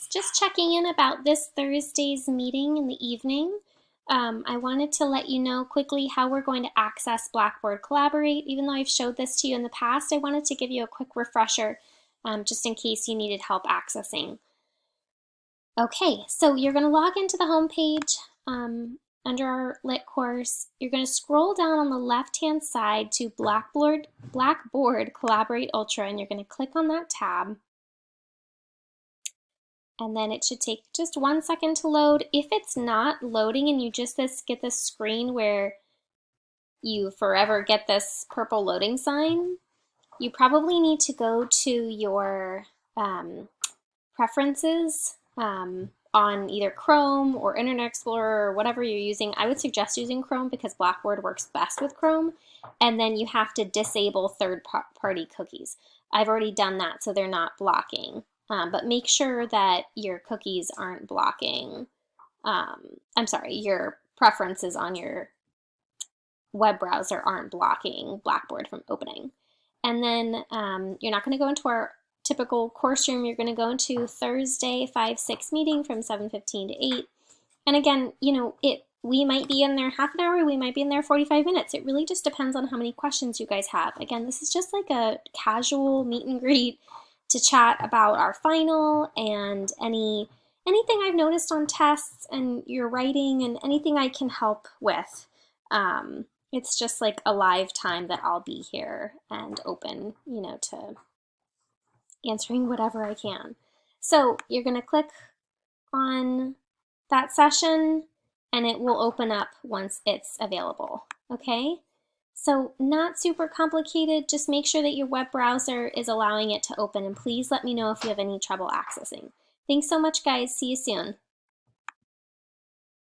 just checking in about this Thursday's meeting in the evening. I wanted to let you know quickly how we're going to access Blackboard Collaborate. Even though I've showed this to you in the past, I wanted to give you a quick refresher just in case you needed help accessing. Okay, so you're going to log into the home page under our Lit course. You're going to scroll down on the left-hand side to Blackboard Collaborate Ultra, and you're going to click on that tab. And then it should take just 1 second to load. If it's not loading and you just get this screen where you forever get this purple loading sign, you probably need to go to your preferences on either Chrome or Internet Explorer or whatever you're using. I would suggest using Chrome because Blackboard works best with Chrome. And then you have to disable third-party cookies. I've already done that, so they're not blocking. But make sure that your cookies aren't blocking, I'm sorry, your preferences on your web browser aren't blocking Blackboard from opening. And then you're not going to go into our typical course room. You're going to go into Thursday 5-6 meeting from 7:15 to 8. And again, you know, we might be in there half an hour, we might be in there 45 minutes. It really just depends on how many questions you guys have. Again, this is just like a casual meet and greet to chat about our final and anything I've noticed on tests and your writing and anything I can help with. It's just like a live time that I'll be here and open, you know, to answering whatever I can. So you're going to click on that session and it will open up once it's available. Okay? So not super complicated, just make sure that your web browser is allowing it to open, and please let me know if you have any trouble accessing. Thanks so much, guys. See you soon.